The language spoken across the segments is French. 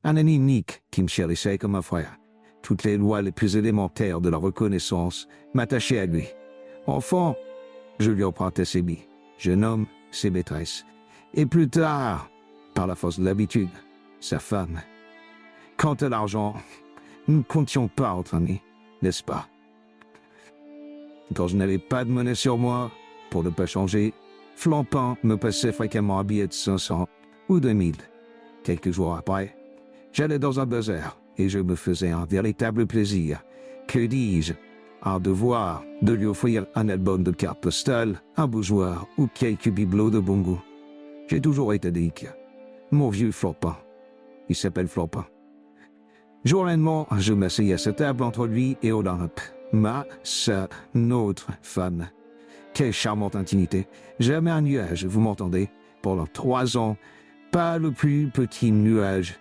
Un ami unique qui me chérissait comme un frère. Toutes les lois les plus élémentaires de la reconnaissance m'attachaient à lui. Enfant, je lui empruntais ses billes. Jeune homme, ses maîtresses. Et plus tard, par la force de l'habitude, sa femme. Quant à l'argent, nous ne comptions pas entre amis, n'est-ce pas? Quand je n'avais pas de monnaie sur moi, pour ne pas changer, Flampin me passait fréquemment un billet de 500 ou 2000. Quelques jours après, j'allais dans un bazar et je me faisais un véritable plaisir. Que dis-je? Un devoir de lui offrir un album de cartes postales, un bougeoir ou quelques bibelots de bon goût. J'ai toujours été délicat. Mon vieux Flampin. Il s'appelle Flampin. Journellement, je m'asseyais à sa table entre lui et Olympe. Notre femme. Quelle charmante intimité. Jamais un nuage, vous m'entendez? Pendant 3 ans, pas le plus petit nuage.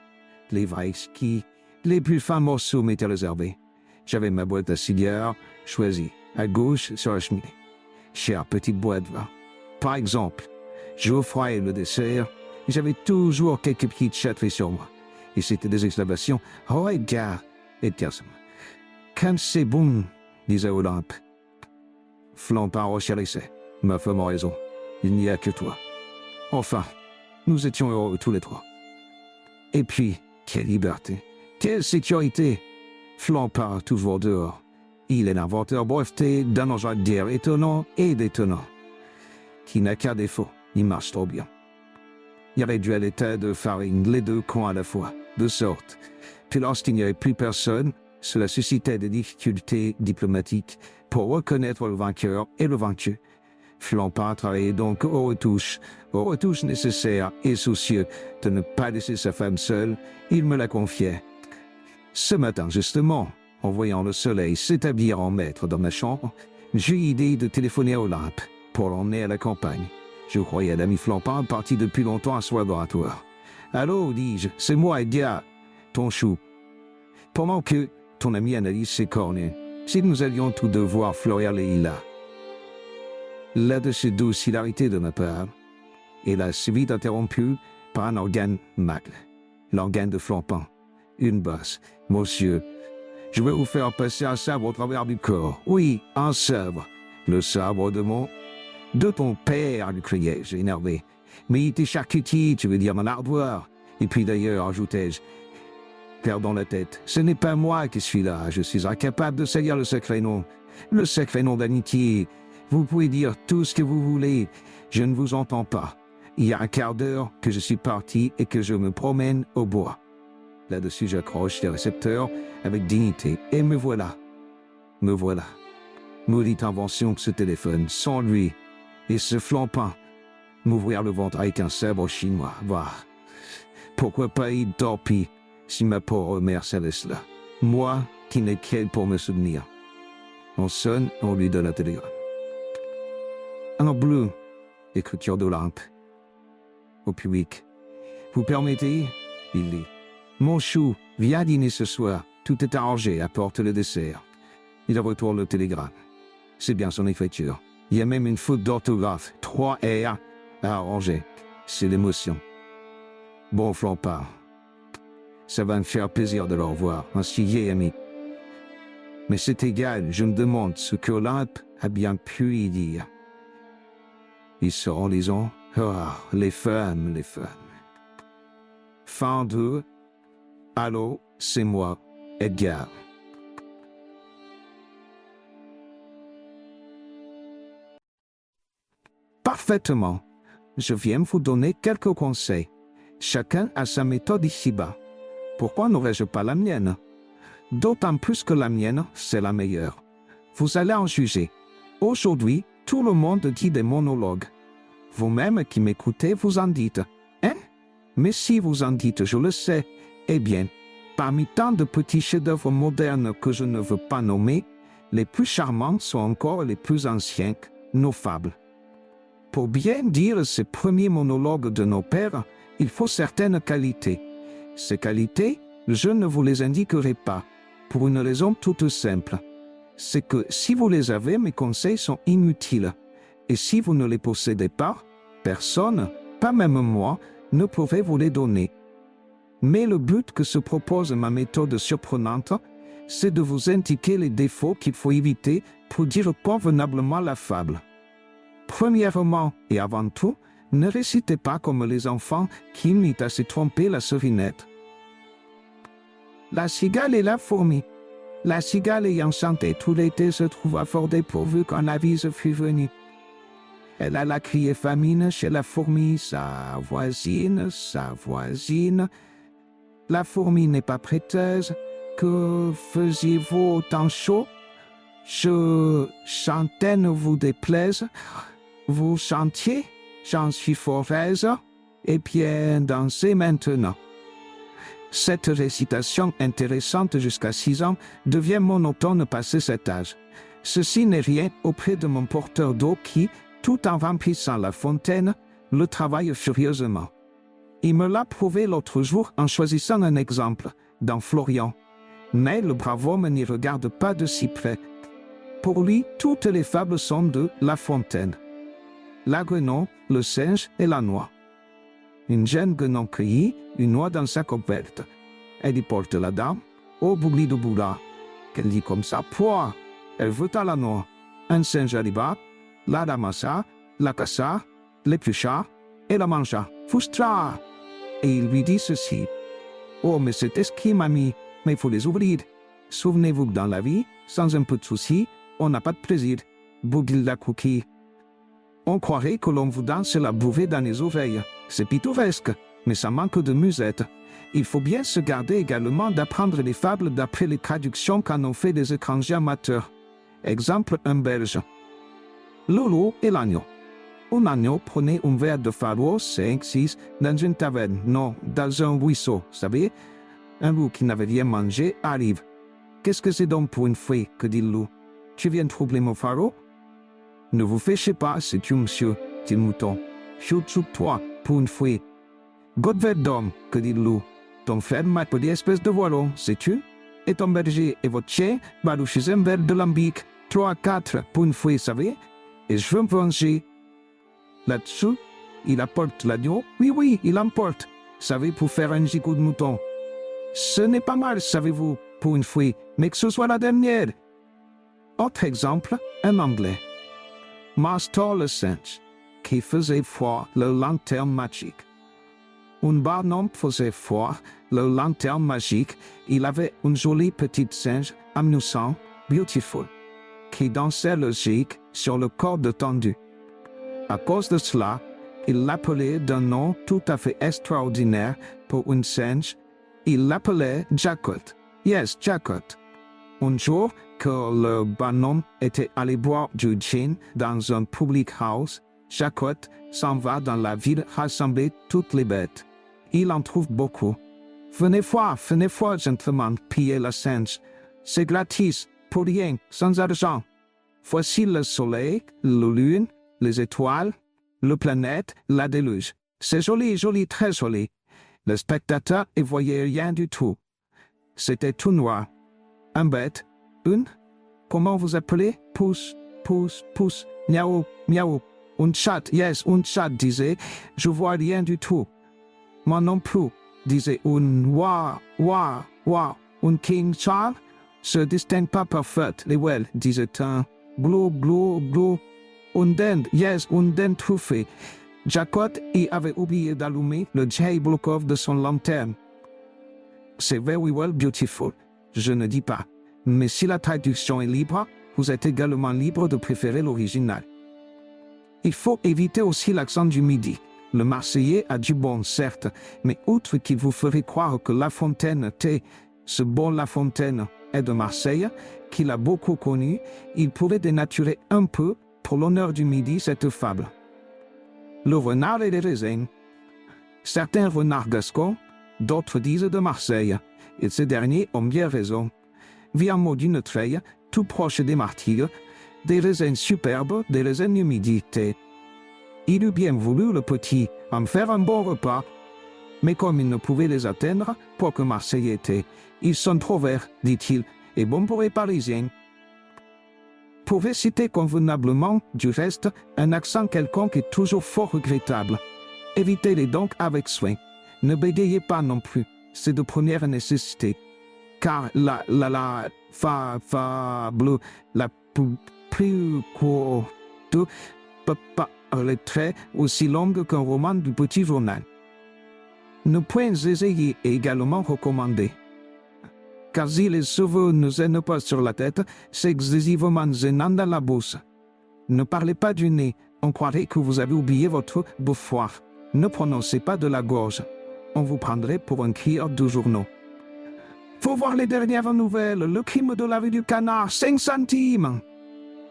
Les vrais skis, les plus fins morceaux m'étaient réservés. J'avais ma boîte à cigares, choisie, à gauche sur la cheminée. Chère petite boîte de vin. Par exemple, j'offrais le dessert, et j'avais toujours quelques petites châteries sur moi. Et c'était des exclamations. Oh, Edgar, Edgar, quand c'est bon, disait Olympe. Flampin rechérissait. Ma femme a raison. Il n'y a que toi. Enfin, nous étions heureux tous les trois. Et puis, quelle liberté, quelle sécurité. Flampin toujours dehors. Il est l'inventeur breveté d'un engin de guerre étonnant et détonnant, qui n'a qu'un défaut, il marche trop bien. Il réduit à l'état de farine les deux coins à la fois, de sorte que lorsqu'il n'y avait plus personne, cela suscitait des difficultés diplomatiques pour reconnaître le vainqueur et le vaincu. Flampin travaillait donc aux retouches nécessaires et soucieux de ne pas laisser sa femme seule, il me la confiait. Ce matin, justement, en voyant le soleil s'établir en maître dans ma chambre, j'eus l'idée de téléphoner à Olympe pour l'emmener à la campagne. Je croyais à l'ami Flampin parti depuis longtemps à son laboratoire. « Allô, dis-je, c'est moi, Edgar, ton chou. Pendant que ton ami analyse ses cornets, si nous allions tous deux voir fleurir les lilas. » Là de ces douces hilarités de ma part, hélas vite interrompue par un organe magle, l'organe de Flampin, une basse. « Monsieur, je vais vous faire passer un sabre au travers du corps. Oui, un sabre. Le sabre de ton père, lui criai-je, énervé. Mais il était charcutier, tu veux dire mon ardoire. Et puis d'ailleurs, ajoutai-je, perdant la tête, ce n'est pas moi qui suis là, je suis incapable de salir le sacré nom d'amitié. Vous pouvez dire tout ce que vous voulez, je ne vous entends pas. Il y a un quart d'heure que je suis parti et que je me promène au bois. Là-dessus, j'accroche les récepteurs avec dignité, et me voilà. Me voilà. Maudite invention que ce téléphone, sans lui, et ce Flampin, m'ouvrir le ventre avec un sabre chinois, va. Pourquoi pas y torpille, si ma pauvre mère savait cela. Moi, qui n'ai qu'elle pour me soutenir. On sonne, on lui donne un télégramme. En bleu, écriture d'Olympe. Au public. Vous permettez? Il dit. Mon chou, viens dîner ce soir. Tout est arrangé, apporte le dessert. Il retourne le télégramme. C'est bien son écriture. Il y a même une faute d'orthographe. 3 R à arranger. C'est l'émotion. Bon Flampin. Ça va me faire plaisir de le revoir, un si vieil ami. Mais c'est égal, je me demande ce que Olympe a bien pu y dire. Ils se en lisant. Ah, les femmes, les femmes. Fin 2. Allô, c'est moi, Edgar. Parfaitement. Je viens vous donner quelques conseils. Chacun a sa méthode ici-bas. Pourquoi n'aurais-je pas la mienne? D'autant plus que la mienne, c'est la meilleure. Vous allez en juger. Aujourd'hui, tout le monde dit des monologues. Vous-même qui m'écoutez, vous en dites. Hein? Mais si vous en dites, je le sais. Eh bien, parmi tant de petits chefs-d'œuvre modernes que je ne veux pas nommer, les plus charmants sont encore les plus anciens, nos fables. Pour bien dire ces premiers monologues de nos pères, il faut certaines qualités. Ces qualités, je ne vous les indiquerai pas, pour une raison toute simple. C'est que si vous les avez, mes conseils sont inutiles. Et si vous ne les possédez pas, personne, pas même moi, ne pourrait vous les donner. Mais le but que se propose ma méthode surprenante, c'est de vous indiquer les défauts qu'il faut éviter pour dire convenablement la fable. Premièrement et avant tout, ne récitez pas comme les enfants qui imitent à se tromper la serinette. La cigale et la fourmi. La cigale ayant chanté tout l'été se trouva fort dépourvue quand l'avise fut venue. Elle alla crier famine chez la fourmi, sa voisine. La fourmi n'est pas prêteuse. Que faisiez-vous au temps chaud? Je chantais, ne vous déplaise. Vous chantiez? J'en suis fort aise. Et bien, dansez maintenant. Cette récitation intéressante jusqu'à 6 ans devient monotone passé cet âge. Ceci n'est rien auprès de mon porteur d'eau qui, tout en remplissant la fontaine, le travaille furieusement. Il me l'a prouvé l'autre jour en choisissant un exemple, dans Florian. Mais le brave homme n'y regarde pas de si près. Pour lui, toutes les fables sont de La Fontaine. La guenon, le singe et la noix. Une jeune guenon cueillit une noix dans sa couverte. Elle y porte la dame, au bougli de boula. Qu'elle dit comme ça, pouah! Elle veut à la noix. Un singe arriva, la ramassa, la cassa, l'éplucha et la mangea. Foustra! Et il lui dit ceci. Oh, mais c'est esquime, ami, mais il faut les ouvrir. Souvenez-vous que dans la vie, sans un peu de souci, on n'a pas de plaisir. Bougli la cookie. On croirait que l'on vous danse la bouvée dans les oreilles. C'est pittoresque, mais ça manque de musette. Il faut bien se garder également d'apprendre les fables d'après les traductions qu'en ont fait des étrangers amateurs. Exemple, un Belge. Lolo et l'agneau. Un agneau prenait un verre de faro, 5, 6, dans une taverne, non, dans un ruisseau, savez. Un loup qui n'avait rien mangé arrive. Qu'est-ce que c'est donc pour une fée, que dit le loup? Tu viens troubler mon faro? Ne vous fâchez pas, c'est tu, monsieur, dit le mouton. Choup-choup-toi, pour une fouille. Godvert d'homme, que dit le loup. Ton frère m'a appelé espèce de voilon, sais-tu? Et ton berger et votre chien, chez un verre de lambic, 3 à 4 pour une fouille, savez? Et je veux me venger. Là-dessous, il apporte l'agneau. Oui, il emporte. Savez, pour faire un gigot de mouton. Ce n'est pas mal, savez-vous, pour une fouille, mais que ce soit la dernière. Autre exemple, un Anglais. Master le singe, qui faisait froid le lanterne magique. Un bonhomme faisait froid le lanterne magique. Il avait une jolie petite singe, amusant, beautiful, qui dansait le jig sur le corps tendu. À cause de cela, il l'appelait d'un nom tout à fait extraordinaire pour une singe. Il l'appelait Jacquot. Yes, Jacquot. Un jour, que le bonhomme était allé boire du gin dans un public house, Jacquot s'en va dans la ville rassembler toutes les bêtes. Il en trouve beaucoup. Venez voir, gentlemen, piller la singe. C'est gratis, pour rien, sans argent. Voici le soleil, la lune, les étoiles, la planète, la déluge. C'est joli, très joli. Le spectateur ne voyait rien du tout. C'était tout noir. Un bête, une, comment vous appelez? Pousse, miaou, miaou. Un chat, yes, un chat disait, je vois rien du tout. Moi non plus, disait un wa. Un King Charles se distingue pas parfait, les well, disait un glou. Un dinde, yes, un dinde truffé. Jacquot y avait oublié d'allumer le J-Blockov de son lanterne. C'est very well beautiful. Je ne dis pas. Mais si la traduction est libre, vous êtes également libre de préférer l'original. Il faut éviter aussi l'accent du midi. Le Marseillais a du bon, certes, mais outre qu'il vous ferait croire que La Fontaine était, ce bon La Fontaine est de Marseille, qu'il a beaucoup connu, il pourrait dénaturer un peu, pour l'honneur du midi, cette fable. Le renard et les raisins. Certains renards gascons, d'autres disent de Marseille, et ces derniers ont bien raison. Vit en mot d'une treille, tout proche des martyrs, des raisins superbes, des raisins d'humidité. Il eût bien voulu, le petit, en faire un bon repas. Mais comme il ne pouvait les atteindre, pour que Marseille était, ils sont trop verts, dit-il, et bons pour les Parisiens. Pour réciter convenablement, du reste, un accent quelconque est toujours fort regrettable. Évitez-les donc avec soin. Ne bégayez pas non plus. c'est de première nécessité. Car la fable la plus courte peut pas être aussi longue qu'un roman du petit journal. Ne point essayer est également recommandé. Car si les cheveux ne gênent pas sur la tête, c'est excessivement gênant dans la bouche. Ne parlez pas du nez, on croirait que vous avez oublié votre bouffoir. Ne prononcez pas de la gorge, on vous prendrait pour un crieur de journaux. Faut voir les dernières nouvelles, le crime de la rue du Canard, 5 centimes.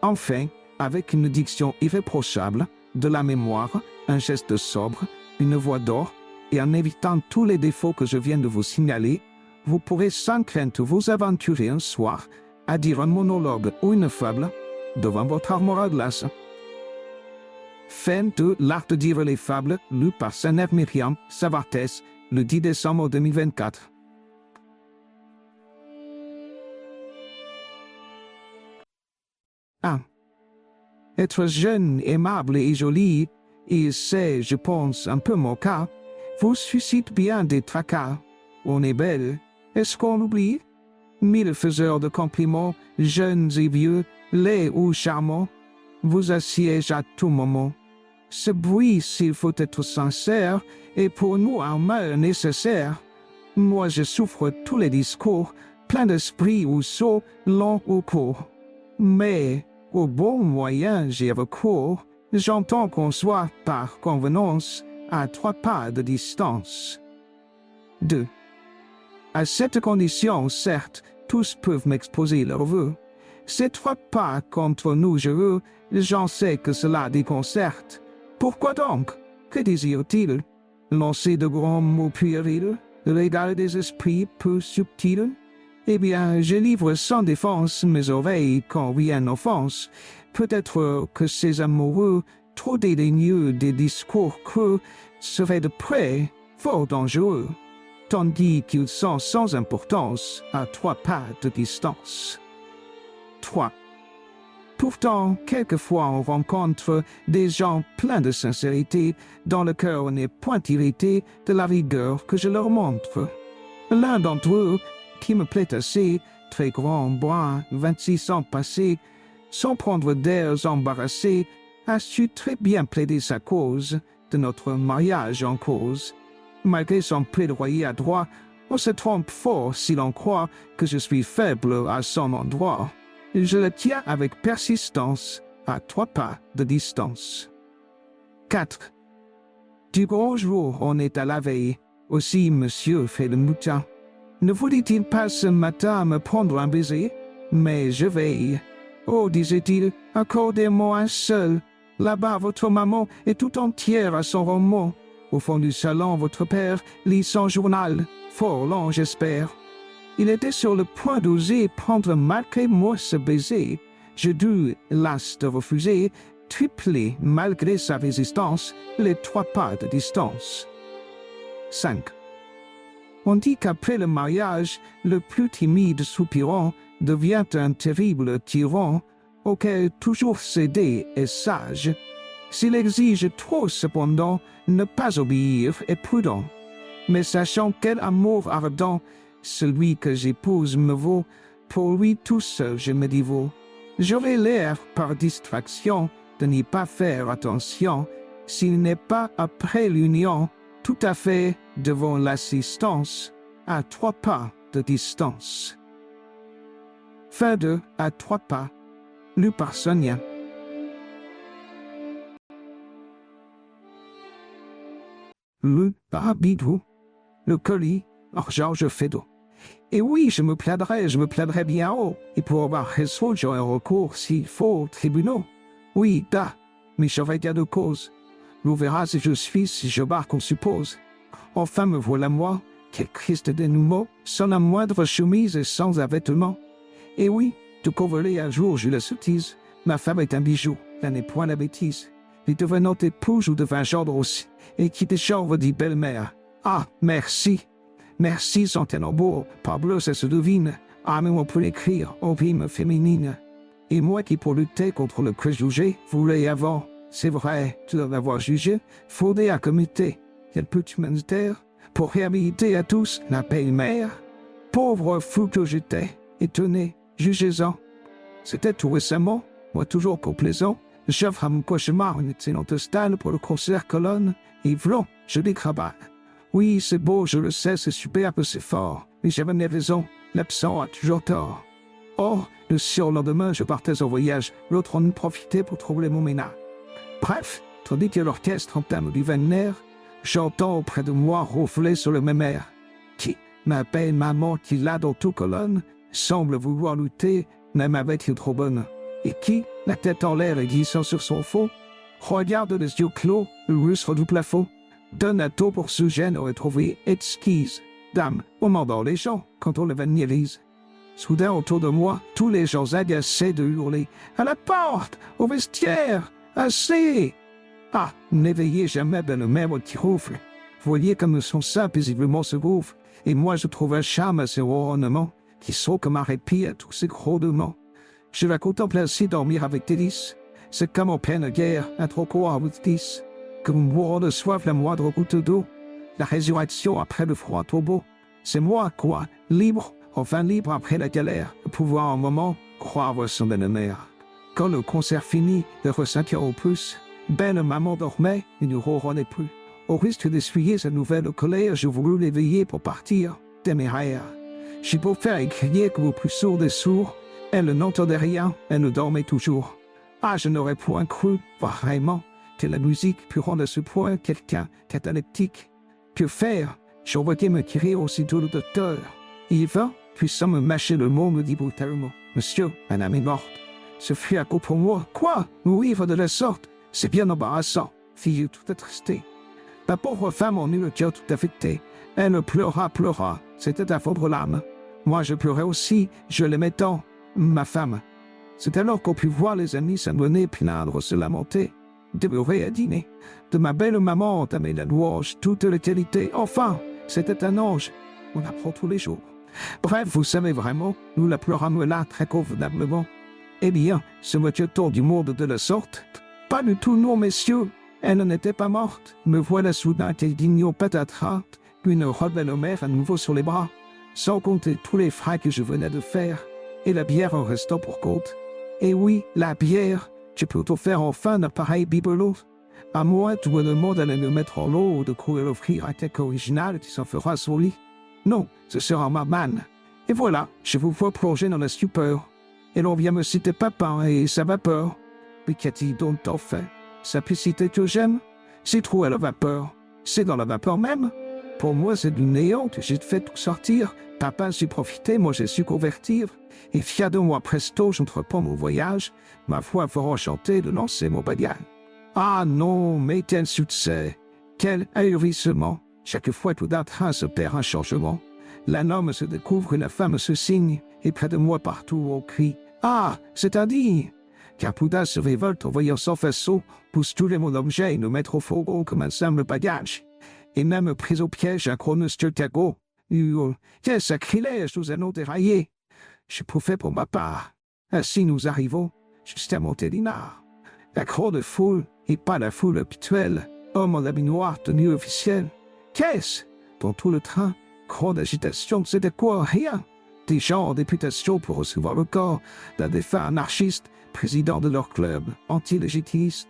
Enfin, avec une diction irréprochable, de la mémoire, un geste sobre, une voix d'or, et en évitant tous les défauts que je viens de vous signaler, vous pourrez sans crainte vous aventurer un soir à dire un monologue ou une fable devant votre armoire à glace. Fin de L'art de dire les fables, lu par Saner Myriam Savartes, le 10 décembre 2024. Ah. Être jeune, aimable et joli, et c'est, je pense, un peu mon cas, vous suscite bien des tracas. On est belle. Est-ce qu'on l'oublie? 1000 faiseurs de compliments, jeunes et vieux, laids ou charmants, vous assiègent à tout moment. Ce bruit, s'il faut être sincère, est pour nous un mal nécessaire. Moi, je souffre tous les discours, plein d'esprit ou sots, longs ou courts. Mais, au bon moyen j'ai recours, j'entends qu'on soit, par convenance, à 3 pas de distance. 2. À cette condition, certes, tous peuvent m'exposer leurs vœux. Ces 3 pas contre nous jureux, j'en sais que cela déconcerte. Pourquoi donc? Que désire-t-il? Lancer de grands mots puérils, régal des esprits peu subtils? Eh bien, je livre sans défense mes oreilles quand rien n'offense. Peut-être que ces amoureux, trop dédaigneux des discours creux, seraient de près fort dangereux, tandis qu'ils sont sans importance à 3 pas de distance. 3. Pourtant, quelquefois on rencontre des gens pleins de sincérité, dont le cœur n'est point irrité de la rigueur que je leur montre. L'un d'entre eux, qui me plaît assez, très grand, brun, 26 ans passés, sans prendre d'airs embarrassés, a su très bien plaider sa cause, de notre mariage en cause. Malgré son plaidoyer adroit, on se trompe fort si l'on croit que je suis faible à son endroit. Je le tiens avec persistance, à 3 pas de distance. 4. Du gros jour, on est à la veille, aussi monsieur fait le mouton. Ne voulait-il pas ce matin me prendre un baiser? Mais je veille. Oh, disait-il, accordez-moi un seul. Là-bas, votre maman est tout entière à son roman. Au fond du salon, votre père lit son journal, fort long, j'espère. Il était sur le point d'oser prendre malgré moi ce baiser. Je dus, las de refuser, tripler, malgré sa résistance, les 3 pas de distance. 5. On dit qu'après le mariage, le plus timide soupirant devient un terrible tyran, auquel toujours céder est sage. S'il exige trop cependant, ne pas obéir est prudent. Mais sachant quel amour ardent, celui que j'épouse me vaut, pour lui tout seul je me dévoue. J'aurais l'air, par distraction, de n'y pas faire attention, s'il n'est pas après l'union, tout à fait devant l'assistance, à 3 pas de distance. Fin de À 3 pas, lu par Sonia. Lu par Bidou, le colis, Georges Feydeau. Et oui, je me plaindrai bien haut, et pour avoir raison, j'aurai recours s'il faut aux tribunaux. Oui, mais j'aurai gain de cause. L'on verra si je suis, si je barre qu'on suppose. Enfin me voilà moi, quel triste dénouement, sans la moindre chemise et sans un vêtement. Et oui, tout convolé un jour, je la sottise. Ma femme est un bijou, elle n'est point la bêtise. Les devenant épouse ou devint gendre aussi, et qui des genres dit belle-mère. Ah, merci. Merci, sans beau, parbleu, ça se devine. Ah, mais on peut l'écrire, au rime féminine. Et moi qui pour lutter contre le préjugé, voulais avant, c'est vrai, tu dois l'avoir jugé, fondé à comité. Quel petit ministère, pour réhabiliter à tous la belle-mère. Pauvre fou que j'étais, étonné, jugez-en. C'était tout récemment, moi toujours complaisant, j'offre à mon cauchemar une excellente stalle pour le concert colonne, et v'là, je décraballe. Oui, c'est beau, je le sais, c'est superbe, c'est fort, mais j'avais mes raisons, l'absent a toujours tort. Or, le surlendemain, je partais en voyage, l'autre en profitait pour troubler mon ménage. Bref, tandis que l'orchestre entame du Wagner, j'entends auprès de moi ronfler sur le même air. Qui m'appelle maman qui là dans toute colonne, semble vouloir lutter, même avec une trop bonne. Et qui, la tête en l'air et glissant sur son fond, regarde les yeux clos, le lustre du plafond, donne un taux pour ce gène aurait trouvé exquise. Dame, on m'endort les gens quand on le vanillise. Soudain, autour de moi, tous les gens agacés de hurler « À la porte! Au vestiaire! Assez !» Ah, n'éveillez jamais belle-mère qui ronfle. Voyez comme son sein paisiblement se gonfle, et moi je trouve un charme à ces ornements, qui sont comme un répit à tous ces grondements. Je la contemple ainsi dormir avec délice. C'est comme en pleine guerre, un troco à vous 10. Comme mourant de soif la moindre goutte d'eau. La résurrection après le froid tombeau. C'est moi, quoi, libre, enfin libre après la galère, de pouvoir un moment croire son belle-mère. Quand le concert finit, de ressentir au plus, belle maman dormait et ne ronronnait plus. Au risque d'essuyer sa nouvelle colère, je voulus l'éveiller pour partir, téméraire. J'ai beau faire et crier comme au plus sourd des sourds, elle n'entendait rien, elle ne dormait toujours. Ah, je n'aurais point cru, vraiment, que la musique pût rendre à ce point quelqu'un cataleptique. Que faire? J'envoyais me tirer aussitôt le docteur. Il va, puissant me mâcher le mot, me dit brutalement « Monsieur, madame est morte. » Ce fut à coup pour moi. Quoi? Mourir de la sorte? C'est bien embarrassant, fis-je tout attristé. La pauvre femme en eut le cœur tout affecté. Elle pleura. C'était à fondre l'âme. Moi, je pleurais aussi, je l'aimais tant, ma femme. C'est alors qu'on put voir les amis s'amener, plaindre, se lamenter, demeurer à dîner. De ma belle maman entamer la louange, toute l'éternité. Enfin, c'était un ange. On apprend tous les jours. Bref, vous savez vraiment, nous la pleurâmes là très convenablement. Eh bien, ce moitié-tour du monde de la sorte? Pas du tout, non, messieurs. Elle n'était pas morte. Me voilà soudain tel digno patatras, une rebelle mère à nouveau sur les bras, sans compter tous les frais que je venais de faire, et la bière en restant pour compte. Et oui, la bière, je peux t'offrir enfin un pareil bibelot. À moins tout le monde allait me mettre en l'eau ou de courir offrir un texte original qui s'en fera son lit. Non, ce sera ma manne. Et voilà, je vous vois plonger dans la stupeur. Et l'on vient me citer Papin et sa vapeur. Mais qu'a-t-il donc tant fait? Simplicité que j'aime? C'est trop à la vapeur. C'est dans la vapeur même. Pour moi, c'est du néant que j'ai fait tout sortir. Papa a su profiter, moi j'ai su convertir. Et fier de moi presto, j'entreprends mon voyage, ma foi fort enchantée de lancer mon bagage. Ah non, mais quel succès! Quel ahurissement! Chaque fois tout d'un train se perd un changement. L'un homme se découvre et la femme se signe, et près de moi partout on crie « Ah, c'est indigne !» Car Pouda se révolte en voyant son faisceau, pousse tous les mon objet et nous mettre au fourgon comme un simple bagage. Et même pris au piège un chronos Chicago. Quel sacrilège, nous allons dérailler! Je pouvais pour ma part. Ainsi nous arrivons jusqu'à Montélimar. La grande foule, et pas la foule habituelle, homme en habit noir, tenue officielle. Qu'est-ce? Dans tout le train, grande agitation, c'était quoi? Rien. Des gens en députation pour recevoir le corps d'un défunt anarchiste, président de leur club, anti-légitimiste.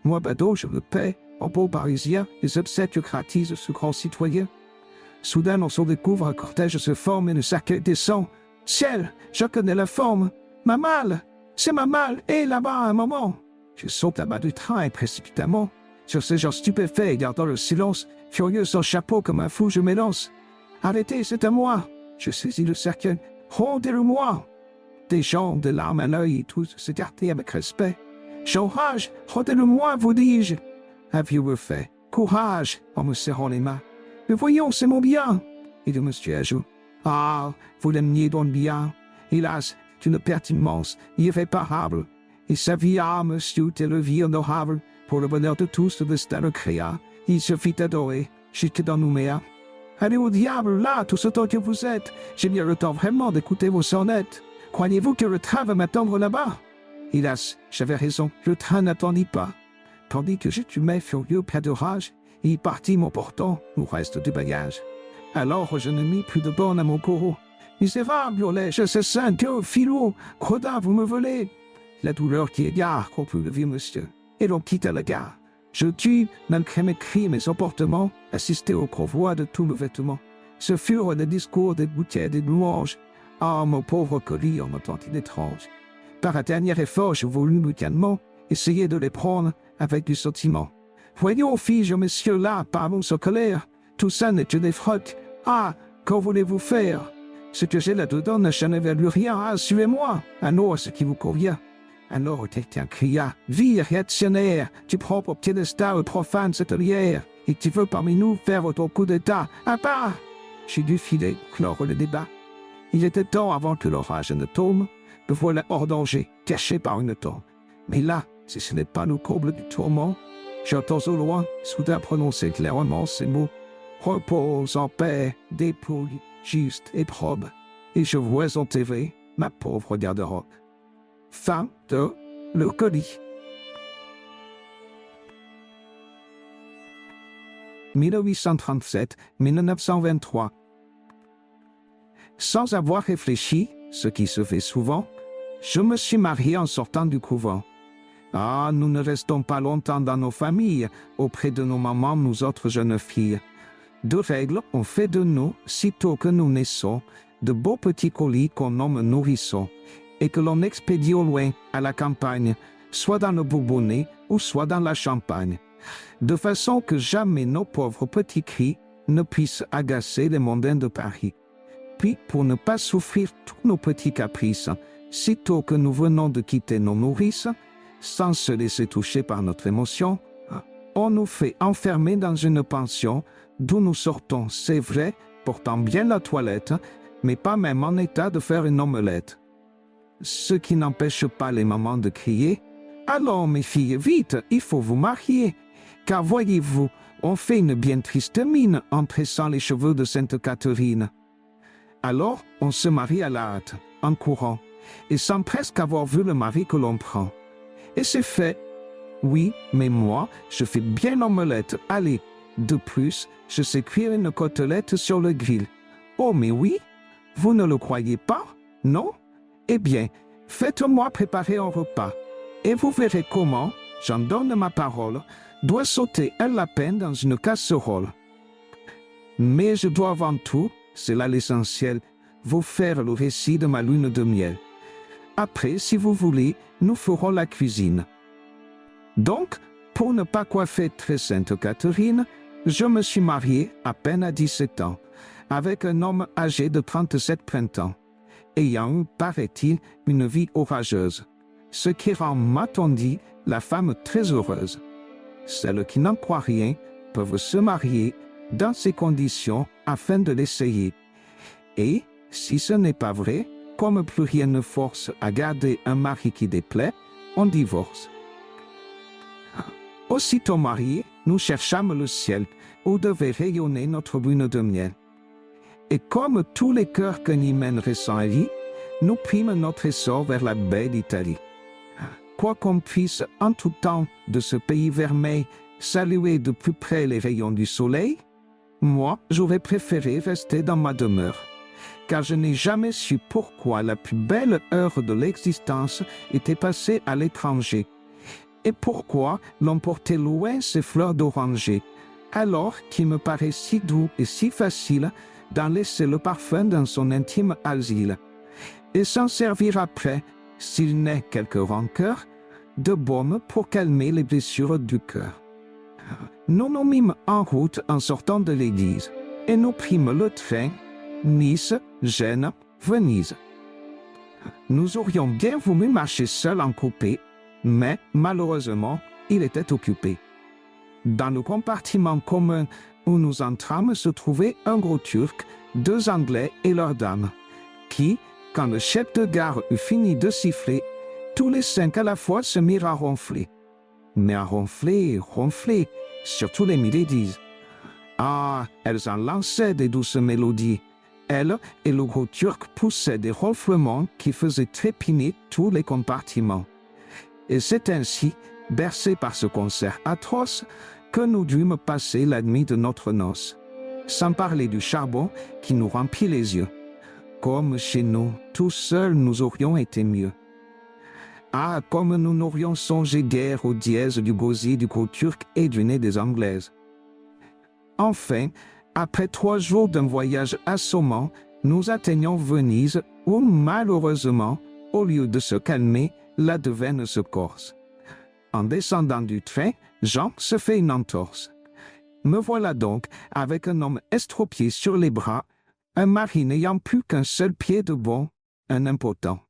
Moi, badaud, je me paie, en beau parisien, les obsèques gratis de ce grand citoyen. Soudain, on s'en découvre, un cortège se forme et le cercueil descend. Ciel, je connais la forme. Ma malle, c'est ma malle, et là-bas, un moment. Je saute à bas du train et précipitamment, sur ces gens stupéfaits, gardant le silence, furieux sans chapeau comme un fou, je m'élance. Arrêtez, c'est à moi. Je saisis le cercueil. Rendez-le-moi. Des gens, des larmes à l'œil et tous s'écartaient avec respect. J'enrage, rendez-le-moi, vous dis-je. Aviez-vous fait courage en me serrant les mains. Mais voyons, c'est mon bien. Et de monsieur ajoute. Ah, vous l'aimiez donc bien. Hélas, c'est une perte immense, irréparable. Et sa vie, ah, monsieur, telle vie honorable, pour le bonheur de tous, le destin le créa. Il se fit adorer, jusque dans Nouméa. Allez au diable, là, tout ce temps que vous êtes. J'ai bien le temps vraiment d'écouter vos sonnettes. Croyez-vous que le train va m'attendre là-bas? Hélas, j'avais raison, le train n'attendit pas. Tandis que j'étumais furieux, plein de rage, Il partit m'emportant au reste du bagage. Alors je ne mis plus de borne à mon courroux. Misérable, olé-je, assassin, Dieu, filou, gredin, vous me volez. La douleur qui égare, conclut le vieux monsieur, et l'on quitta la gare. Je tue, malgré mes cris et mes emportements, assisté au convoi de tout le vêtement. Ce furent des discours, des bouquets, des louanges. Ah, mon pauvre colis, on m'entendit étrange. Par un dernier effort, je voulus mécaniquement essayer de les prendre avec du sentiment. Voyons, fis-je, monsieur, là, par mon colère, tout ça n'est que des frottes. Ah, qu'en voulez-vous faire? Ce que j'ai là-dedans ne je ne value rien. Ah, suivez-moi, un os qui vous convient. Alors quelqu'un cria, « Vie réactionnaire, tu prends pour piédestal profane cette lière, et tu veux parmi nous faire ton coup d'état. À part !» J'ai dû filer, clore le débat. Il était temps avant que l'orage ne tombe, me voilà hors danger, caché par une tombe. Mais là, si ce n'est pas le comble du tourment, j'entends au loin, soudain prononcer clairement ces mots. Repose en paix, dépouille, juste et probe. Et je vois enterrer ma pauvre garde-robe. Fin de Le colis. 1837-1923. Sans avoir réfléchi, ce qui se fait souvent, je me suis marié en sortant du couvent. Ah, nous ne restons pas longtemps dans nos familles, auprès de nos mamans, nous autres jeunes filles. Deux règles ont fait de nous, sitôt que nous naissons, de beaux petits colis qu'on nomme nourrissons, et que l'on expédie au loin, à la campagne, soit dans le Bourbonnais ou soit dans la Champagne, de façon que jamais nos pauvres petits cris ne puissent agacer les mondains de Paris. Puis, pour ne pas souffrir tous nos petits caprices, sitôt que nous venons de quitter nos nourrices, sans se laisser toucher par notre émotion, on nous fait enfermer dans une pension d'où nous sortons, c'est vrai, portant bien la toilette, mais pas même en état de faire une omelette. Ce qui n'empêche pas les mamans de crier « Allons, mes filles, vite, il faut vous marier !» Car voyez-vous, on fait une bien triste mine en tressant les cheveux de Sainte Catherine. Alors, on se marie à la hâte, en courant, et sans presque avoir vu le mari que l'on prend. Et c'est fait. Oui, mais moi, je fais bien l'omelette. Allez, de plus, je sais cuire une côtelette sur le grill. Oh, mais oui, vous ne le croyez pas, non? Eh bien, faites-moi préparer un repas, et vous verrez comment, j'en donne ma parole, doit sauter un lapin dans une casserole. Mais je dois avant tout, c'est là l'essentiel, vous faire le récit de ma lune de miel. Après, si vous voulez, nous ferons la cuisine. Donc, pour ne pas coiffer très Sainte Catherine, je me suis marié à peine à 17 ans, avec un homme âgé de 37 printemps, ayant eu, paraît-il, une vie orageuse, ce qui rend, m'a-t-on dit, la femme très heureuse. Celles qui n'en croient rien peuvent se marier dans ces conditions afin de l'essayer. Et, si ce n'est pas vrai, comme plus rien ne force à garder un mari qui déplaît, on divorce. Aussitôt mariés, nous cherchâmes le ciel, où devait rayonner notre lune de miel. Et comme tous les cœurs que n'y mènerait sans vie, nous prîmes notre essor vers la belle Italie. Quoi qu'on puisse, en tout temps, de ce pays vermeil, saluer de plus près les rayons du soleil, moi, j'aurais préféré rester dans ma demeure, car je n'ai jamais su pourquoi la plus belle heure de l'existence était passée à l'étranger, et pourquoi l'on portait loin ces fleurs d'oranger, alors qu'il me paraît si doux et si facile d'en laisser le parfum dans son intime asile, et s'en servir après, s'il n'est quelque rancœur, de baume pour calmer les blessures du cœur. Nous nous mîmes en route en sortant de l'église, et nous prîmes le train Nice, Gênes, Venise. Nous aurions bien voulu marcher seuls en coupé, mais malheureusement, il était occupé. Dans le compartiment commun où nous entrâmes se trouvait un gros Turc, deux Anglais et leur dame, qui, quand le chef de gare eut fini de siffler, tous les cinq à la fois se mirent à ronfler. Mais à ronfler, ronfler, surtout les miladies. Ah, elles en lançaient des douces mélodies. Elles et le gros Turc poussaient des ronflements qui faisaient trépigner tous les compartiments. Et c'est ainsi, bercés par ce concert atroce, que nous dûmes passer la nuit de notre noce, sans parler du charbon qui nous remplit les yeux. Comme chez nous, tout seuls nous aurions été mieux. Ah, comme nous n'aurions songé guère au dièse du gosier du gros turc et du nez des Anglaises. Enfin, après 3 jours d'un voyage assommant, nous atteignons Venise où, malheureusement, au lieu de se calmer, la Devène se corse. En descendant du train, Jean se fait une entorse. Me voilà donc avec un homme estropié sur les bras, un mari n'ayant plus qu'un seul pied de bon, un impotent.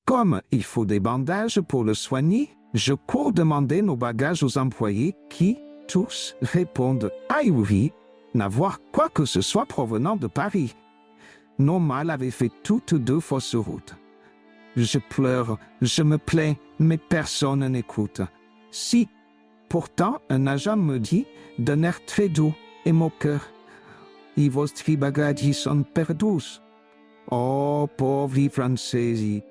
Comme il faut des bandages pour le soigner, je cours demander nos bagages aux employés qui, tous, répondent ahouris, n'avoir quoi que ce soit provenant de Paris. Nos mâles avaient fait toutes 2 fausses routes. Je pleure, je me plains, mais personne n'écoute. Si, pourtant, un agent me dit, d'un air très doux et moqueur, « I vostri bagaggi son perdus. » Oh, pauvres Français!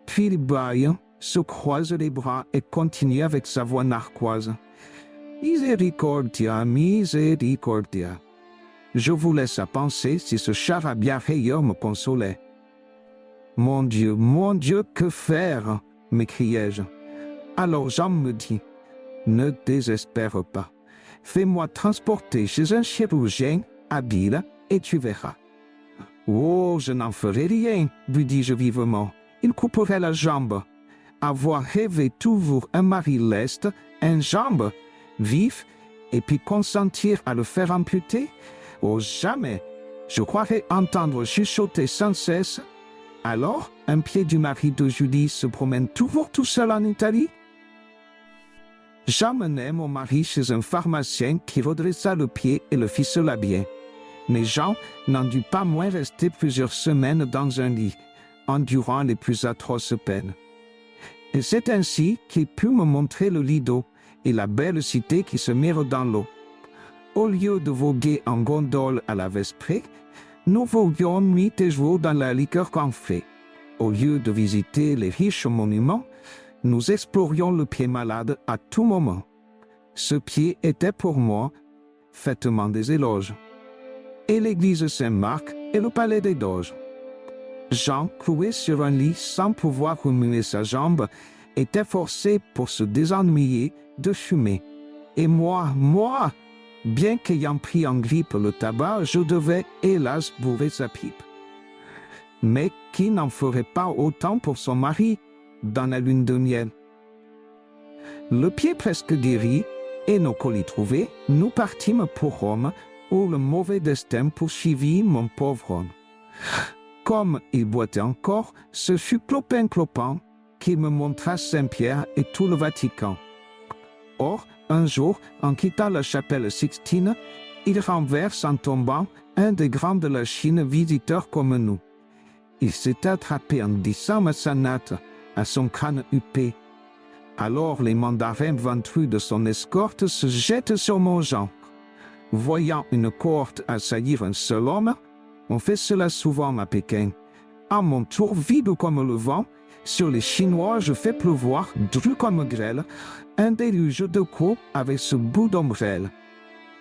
Puis il bâille, se croise les bras et continue avec sa voix narquoise. Misericordia, misericordia. Je vous laisse à penser si ce charabia rayeur me consolait. Mon Dieu, que faire? M'écriai-je. Alors Jean me dit, ne désespère pas. Fais-moi transporter chez un chirurgien habile et tu verras. Oh, je n'en ferai rien, lui dis-je vivement. Il couperait la jambe. Avoir rêvé toujours un mari leste, un jambe, vif, et puis consentir à le faire amputer? Oh, jamais! Je croirais entendre chuchoter sans cesse. Alors, un pied du mari de Julie se promène toujours tout seul en Italie? J'emmenai mon mari chez un pharmacien qui redressa le pied et le ficela bien. Mais Jean n'en dut pas moins rester plusieurs semaines dans un lit, endurant les plus atroces peines. Et c'est ainsi qu'il put me montrer le Lido et la belle cité qui se mire dans l'eau. Au lieu de voguer en gondole à la vesprée, nous voguions nuit et jour dans la liqueur camphrée. Au lieu de visiter les riches monuments, nous explorions le pied malade à tout moment. Ce pied était pour moi faitement des éloges. Et l'église Saint-Marc et le palais des Doges. Jean, cloué sur un lit sans pouvoir remuer sa jambe, était forcé pour se désennuyer de fumer. Et moi, bien qu'ayant pris en grippe le tabac, je devais, hélas, bourrer sa pipe. Mais qui n'en ferait pas autant pour son mari dans la lune de miel? Le pied presque guéri et nos colis trouvés, nous partîmes pour Rome, où le mauvais destin poursuivit mon pauvre homme. Comme il boitait encore, ce fut clopin-clopant qu'il me montra Saint-Pierre et tout le Vatican. Or, un jour, en quittant la chapelle Sixtine, il renverse en tombant un des grands de la Chine visiteurs comme nous. Il s'est attrapé en 10 maçonnates à son crâne huppé. Alors les mandarins ventrus de son escorte se jettent sur mon Jean. Voyant une cohorte assaillir un seul homme, on fait cela souvent à Pékin. À mon tour, vide comme le vent, sur les Chinois je fais pleuvoir, dru comme grêle, un déluge de coups avec ce bout d'ombrelle.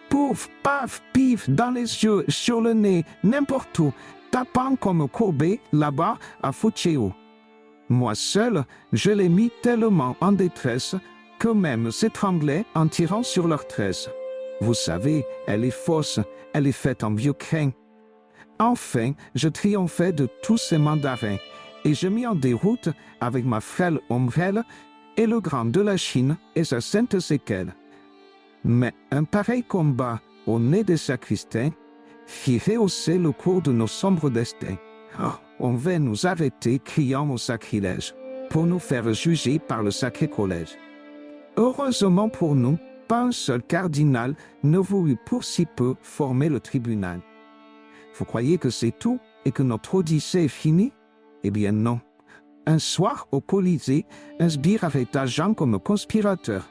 Pouf, paf, pif, dans les yeux, sur le nez, n'importe où, tapant comme courbé là-bas à Fuchéo. Moi seul, je l'ai mis tellement en détresse qu'eux-mêmes s'étranglaient en tirant sur leurs tresses. Vous savez, elle est fausse, elle est faite en vieux crin. Enfin, je triomphai de tous ces mandarins, et je mis en déroute avec ma frêle ombrelle et le grand de la Chine et sa sainte séquelle. Mais un pareil combat au nez des sacristains fit rehausser le cours de nos sombres destins. Oh, on vint nous arrêter criant au sacrilège, pour nous faire juger par le sacré collège. Heureusement pour nous, pas un seul cardinal ne voulut pour si peu former le tribunal. Vous croyez que c'est tout et que notre odyssée est finie? Eh bien non. Un soir, au Colisée, un sbire arrêta Jean comme conspirateur.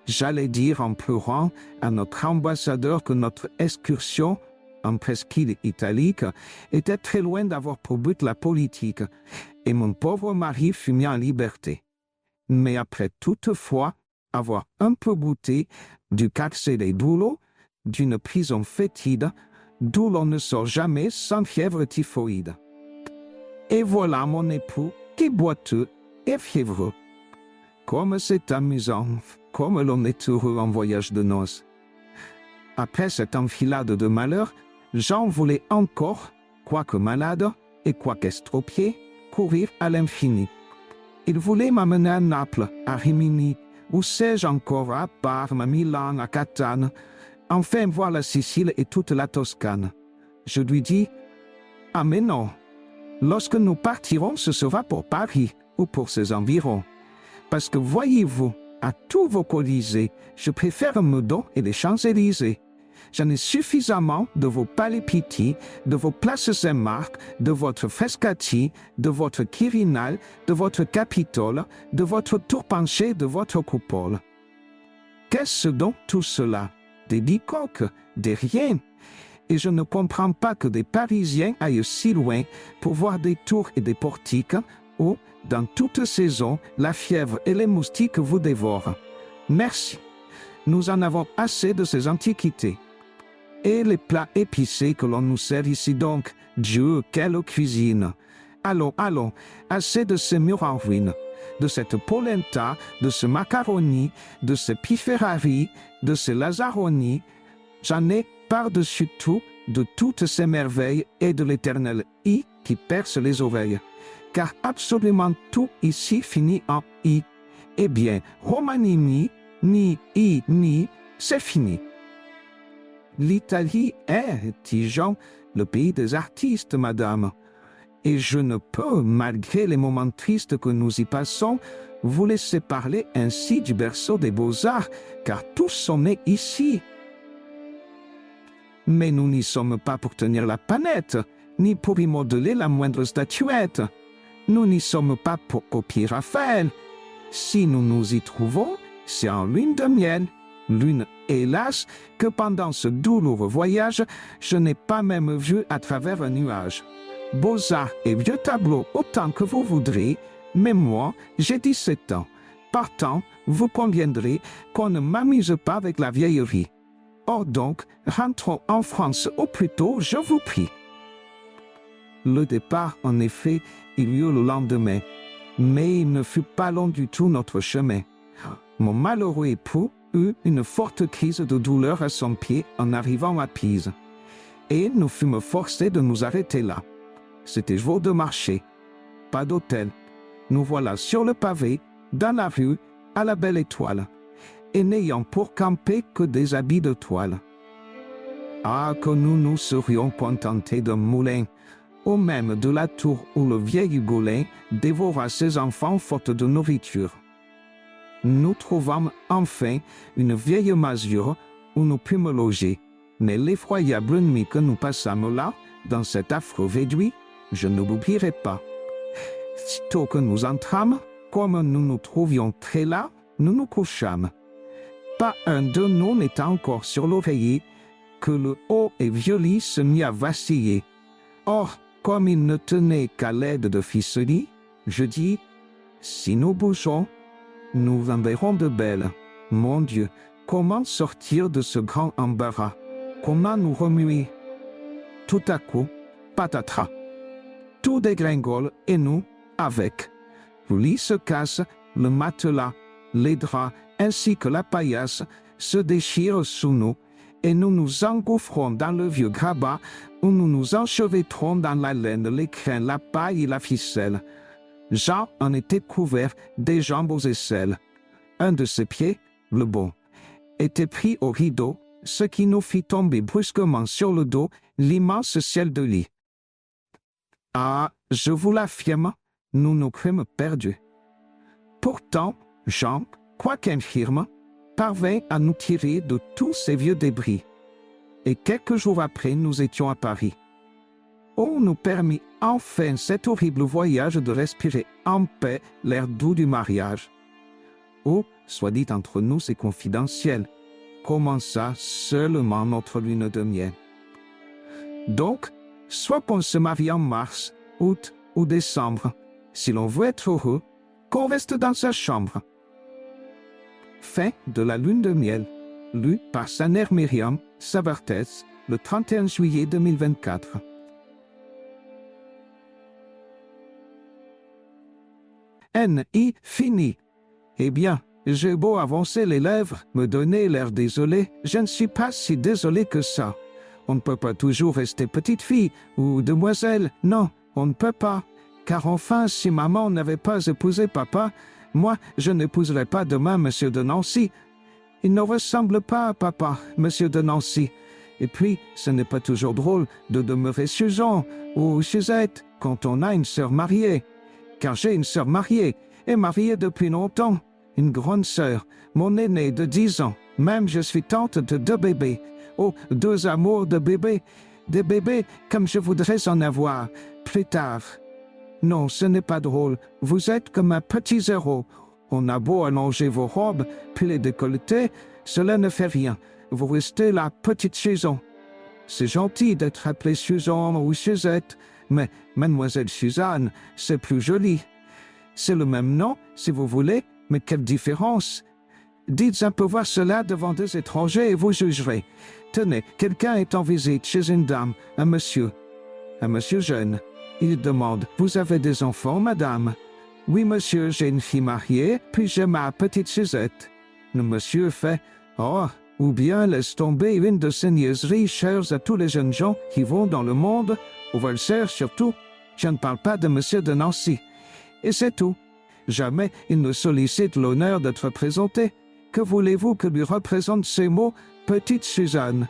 J'allais dire en pleurant à notre ambassadeur que notre excursion en presqu'île italique était très loin d'avoir pour but la politique, et mon pauvre mari fut mis en liberté. Mais après toutefois avoir un peu goûté, du carcé des doulots, d'une prison fétide, d'où l'on ne sort jamais sans fièvre typhoïde. Et voilà mon époux qui boiteux et fiévreux. Comme c'est amusant, comme l'on est heureux en voyage de noces. Après cette enfilade de malheurs, Jean voulait encore, quoique malade et quoique estropié, courir à l'infini. Il voulait m'amener à Naples, à Rimini, ou sais-je encore, à Parme, à Milan, à Catane, enfin voir la Sicile et toute la Toscane. Je lui dis, « Ah mais non, lorsque nous partirons, ce sera pour Paris ou pour ses environs. Parce que voyez-vous, à tous vos colisées, je préfère Meudon et les Champs-Élysées. J'en ai suffisamment de vos Palais Pitti, de vos places Saint-Marc, de votre Frascati, de votre Quirinal, de votre Capitole, de votre Tour-Penché, de votre Coupole. Qu'est-ce donc tout cela? Des bicoques, des riens. Et je ne comprends pas que des Parisiens aillent si loin pour voir des tours et des portiques où, dans toute saison, la fièvre et les moustiques vous dévorent. Merci. Nous en avons assez de ces antiquités. Et les plats épicés que l'on nous sert ici donc, Dieu, quelle cuisine! Allons, allons, assez de ces murs en ruine, de cette polenta, de ce macaroni, de ce piferari, de ce lazzaroni. J'en ai par-dessus tout de toutes ces merveilles et de l'éternel I qui perce les oreilles. Car absolument tout ici finit en I. Eh bien, Romanini, ni I, ni, c'est fini. L'Italie est, dit Jean, le pays des artistes, madame. Et je ne peux, malgré les moments tristes que nous y passons, vous laisser parler ainsi du berceau des beaux-arts, car tous sont nés ici. Mais nous n'y sommes pas pour tenir la panette, ni pour y modeler la moindre statuette. Nous n'y sommes pas pour copier Raphaël. Si nous nous y trouvons, c'est en lune de miel. Lune, hélas, que pendant ce douloureux voyage, je n'ai pas même vu à travers un nuage. Beaux-arts et vieux tableaux autant que vous voudrez, mais moi, j'ai 17 ans. Partant, vous conviendrez qu'on ne m'amuse pas avec la vieillerie. Or donc, rentrons en France au plus tôt, je vous prie. Le départ, en effet, il y eut le lendemain, mais il ne fut pas long du tout notre chemin. Mon malheureux époux eut une forte crise de douleur à son pied en arrivant à Pise, et nous fûmes forcés de nous arrêter là. C'était jour de marché, pas d'hôtel. Nous voilà sur le pavé, dans la rue, à la belle étoile, et n'ayant pour camper que des habits de toile. Ah, que nous nous serions contentés d'un moulin, ou même de la tour où le vieil Hugolin dévora ses enfants faute de nourriture. Nous trouvâmes enfin une vieille masure où nous pûmes loger, mais l'effroyable nuit que nous passâmes là, dans cet affreux réduit, je ne l'oublierai pas. Sitôt que nous entrâmes, comme nous nous trouvions très là, nous nous couchâmes. Pas un de nous n'était encore sur l'oreiller, que le haut et vieux lit se mit à vaciller. Or, comme il ne tenait qu'à l'aide de ficellis, je dis, si nous bougeons, nous en verrons de belles. Mon Dieu, comment sortir de ce grand embarras? Comment nous remuer? Tout à coup, patatras. Tout dégringole et nous, avec. Le lit se casse, le matelas, les draps, ainsi que la paillasse, se déchirent sous nous, et nous nous engouffrons dans le vieux grabat, où nous nous enchevêtrons dans la laine, les crins, la paille et la ficelle. Jean en était couvert des jambes aux aisselles. Un de ses pieds, le bon, était pris au rideau, ce qui nous fit tomber brusquement sur le dos l'immense ciel de lit. Ah, je vous l'affirme, nous nous crûmes perdus. Pourtant, Jean, quoiqu'infirme, parvint à nous tirer de tous ces vieux débris. Et quelques jours après, nous étions à Paris. On nous permit enfin cet horrible voyage de respirer en paix l'air doux du mariage. Oh, soit dit entre nous, c'est confidentiel, commença seulement notre lune de miel. Donc, soit qu'on se marie en mars, août ou décembre, si l'on veut être heureux, qu'on reste dans sa chambre. Fin de la lune de miel. lu par sa mère Myriam Savartès, le 31 juillet 2024. N.I. fini. Eh bien, j'ai beau avancer les lèvres, me donner l'air désolé, je ne suis pas si désolé que ça. On ne peut pas toujours rester petite fille ou demoiselle, non, on ne peut pas. Car enfin, si maman n'avait pas épousé papa, moi, je n'épouserais pas demain monsieur de Nancy. Il ne ressemble pas à papa, monsieur de Nancy. Et puis, ce n'est pas toujours drôle de demeurer Susan ou Suzette quand on a une sœur mariée. Car j'ai une sœur mariée, et mariée depuis longtemps. Une grande sœur, mon aînée de 10 ans. Même je suis tante de 2 bébés. Oh, 2 amours de bébés. Des bébés comme je voudrais en avoir, plus tard. Non, ce n'est pas drôle. Vous êtes comme un petit zéro. On a beau allonger vos robes, puis les décolleter, cela ne fait rien. Vous restez la petite Susan. C'est gentil d'être appelée Susan ou Suzette, mais Mademoiselle Suzanne, c'est plus joli. C'est le même nom, si vous voulez, mais quelle différence! Dites un peu voir cela devant des étrangers et vous jugerez. Tenez, quelqu'un est en visite chez une dame, un monsieur jeune. Il demande, « Vous avez des enfants, madame ?» « Oui, monsieur, j'ai une fille mariée, puis j'ai ma petite Suzette. » Le monsieur fait, « Oh, ou bien laisse tomber une de ces niaiseries chères à tous les jeunes gens qui vont dans le monde, au valseur surtout. Je ne parle pas de monsieur de Nancy. » Et c'est tout. Jamais il ne sollicite l'honneur d'être présenté. Que voulez-vous que lui représentent ces mots « petite Suzanne » ?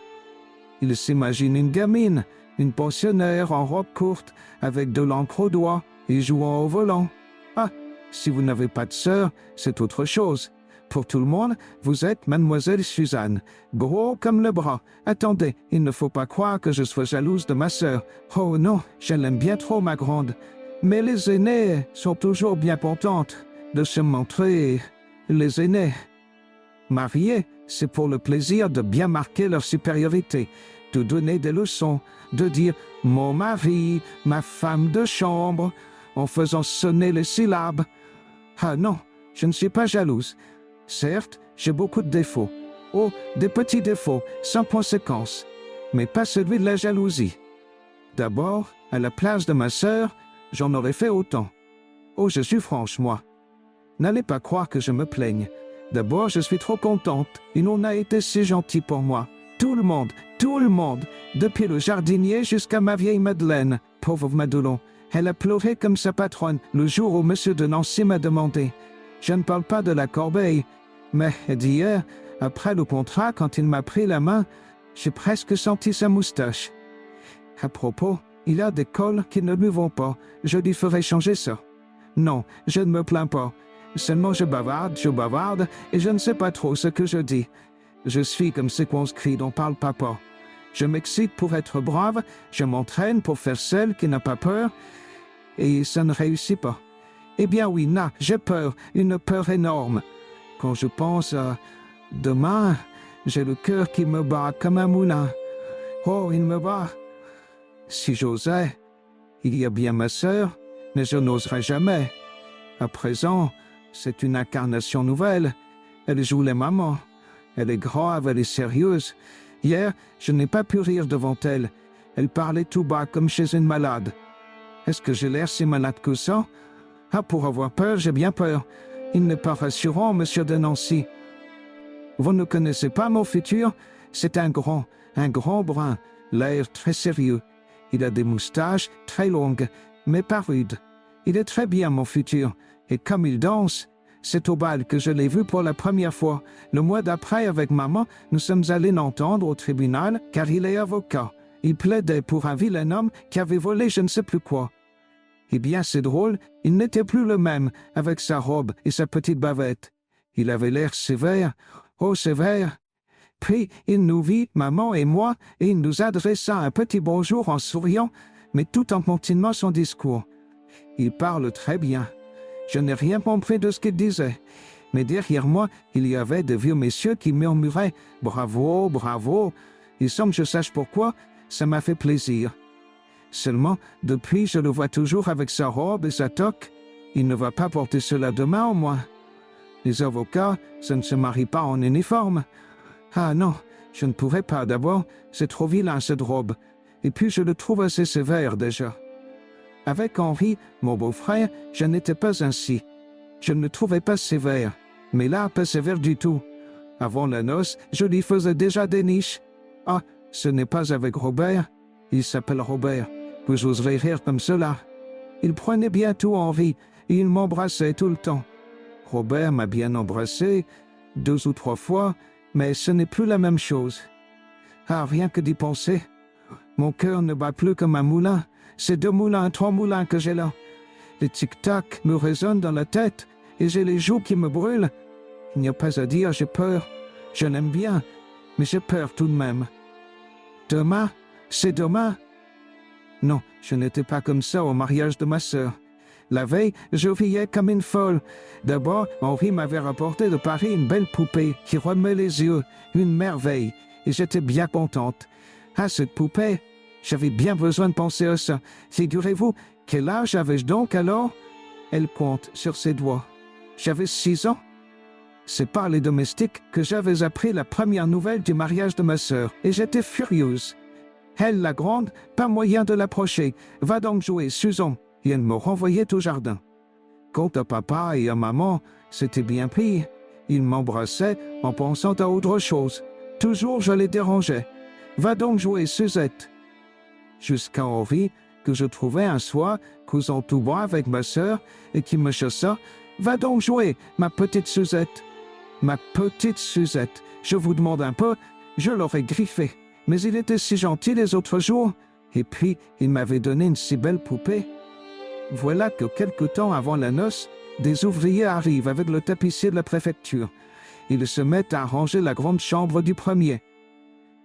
Il s'imagine une gamine, une pensionnaire en robe courte, avec de l'encre aux doigts et jouant au volant. Ah, si vous n'avez pas de sœur, c'est autre chose. Pour tout le monde, vous êtes Mademoiselle Suzanne, gros comme le bras. Attendez, il ne faut pas croire que je sois jalouse de ma sœur. Oh non, je l'aime bien trop, ma grande. Mais les aînés sont toujours bien contentes de se montrer les aînés. Mariés, c'est pour le plaisir de bien marquer leur supériorité, de donner des leçons, de dire « mon mari, ma femme de chambre », en faisant sonner les syllabes. Ah non, je ne suis pas jalouse. Certes, j'ai beaucoup de défauts. Oh, des petits défauts, sans conséquence. Mais pas celui de la jalousie. D'abord, à la place de ma sœur, j'en aurais fait autant. Oh, je suis franche, moi. N'allez pas croire que je me plaigne. D'abord, je suis trop contente. Et on a été si gentil pour moi. Tout le monde, depuis le jardinier jusqu'à ma vieille Madeleine, pauvre Madelon. Elle a pleuré comme sa patronne le jour où monsieur de Nancy m'a demandé. Je ne parle pas de la corbeille, mais d'hier, après le contrat, quand il m'a pris la main, j'ai presque senti sa moustache. À propos, il a des cols qui ne lui vont pas. Je lui ferai changer ça. Non, je ne me plains pas. Seulement je bavarde, et je ne sais pas trop ce que je dis. Je suis comme circonscrit dont parle papa. Je m'excite pour être brave, je m'entraîne pour faire celle qui n'a pas peur, et ça ne réussit pas. Eh bien oui, j'ai peur, une peur énorme. Quand je pense à demain, j'ai le cœur qui me bat comme un moulin. Oh, il me bat. Si j'osais, il y a bien ma sœur, mais je n'oserais jamais. À présent, c'est une incarnation nouvelle. Elle joue les mamans. Elle est grave, elle est sérieuse. Hier, je n'ai pas pu rire devant elle. Elle parlait tout bas comme chez une malade. Est-ce que j'ai l'air si malade que ça? Ah, pour avoir peur, j'ai bien peur. Il n'est pas rassurant, monsieur de Nancy. Vous ne connaissez pas mon futur? C'est un grand brun, l'air très sérieux. Il a des moustaches très longues, mais pas rudes. Il est très bien, mon futur. Et comme il danse, c'est au bal que je l'ai vu pour la première fois. Le mois d'après, avec maman, nous sommes allés l'entendre au tribunal, car il est avocat. Il plaidait pour un vilain homme qui avait volé je ne sais plus quoi. Eh bien, c'est drôle, il n'était plus le même, avec sa robe et sa petite bavette. Il avait l'air sévère, oh sévère. Puis, il nous vit, maman et moi, et il nous adressa un petit bonjour en souriant, mais tout en continuant son discours. Il parle très bien. Je n'ai rien compris de ce qu'il disait. Mais derrière moi, il y avait de vieux messieurs qui murmuraient « Bravo, bravo !» Et sans que je sache pourquoi, ça m'a fait plaisir. Seulement, depuis, je le vois toujours avec sa robe et sa toque. Il ne va pas porter cela demain, au moins. Les avocats, ça ne se marie pas en uniforme. Ah non, je ne pourrais pas. D'abord, c'est trop vilain cette robe. Et puis je le trouve assez sévère déjà. Avec Henri, mon beau-frère, je n'étais pas ainsi. Je ne le trouvais pas sévère. Mais là, pas sévère du tout. Avant la noce, je lui faisais déjà des niches. Ah, ce n'est pas avec Robert. Il s'appelle Robert. Vous oserez rire comme cela. Il prenait bien tout Henri et il m'embrassait tout le temps. Robert m'a bien embrassé 2 ou 3 fois, mais ce n'est plus la même chose. Ah, rien que d'y penser. Mon cœur ne bat plus comme un moulin. C'est 2 moulins, 3 moulins que j'ai là. Les tic-tac me résonnent dans la tête et j'ai les joues qui me brûlent. Il n'y a pas à dire, j'ai peur. Je l'aime bien, mais j'ai peur tout de même. Demain, c'est demain. Non, je n'étais pas comme ça au mariage de ma sœur. La veille, je riais comme une folle. D'abord, Henri m'avait rapporté de Paris une belle poupée qui remet les yeux, une merveille, et j'étais bien contente. Ah, cette poupée, j'avais bien besoin de penser à ça. Figurez-vous, quel âge avais-je donc alors? Elle compte sur ses doigts. J'avais 6 ans. C'est par les domestiques que j'avais appris la première nouvelle du mariage de ma sœur, et j'étais furieuse. Elle, la grande, pas moyen de l'approcher. Va donc jouer, Susan. Et elle me renvoyait au jardin. Quant à papa et à maman, c'était bien pire. Ils m'embrassaient en pensant à autre chose. Toujours je les dérangeais. Va donc jouer, Suzette. Jusqu'à Henri, que je trouvais un soir, causant tout bas avec ma sœur, et qui me chassa. Va donc jouer, ma petite Suzette. Ma petite Suzette. Je vous demande un peu, je l'aurais griffé. Mais il était si gentil les autres jours. Et puis, il m'avait donné une si belle poupée. Voilà que quelque temps avant la noce, des ouvriers arrivent avec le tapissier de la préfecture. Ils se mettent à ranger la grande chambre du premier.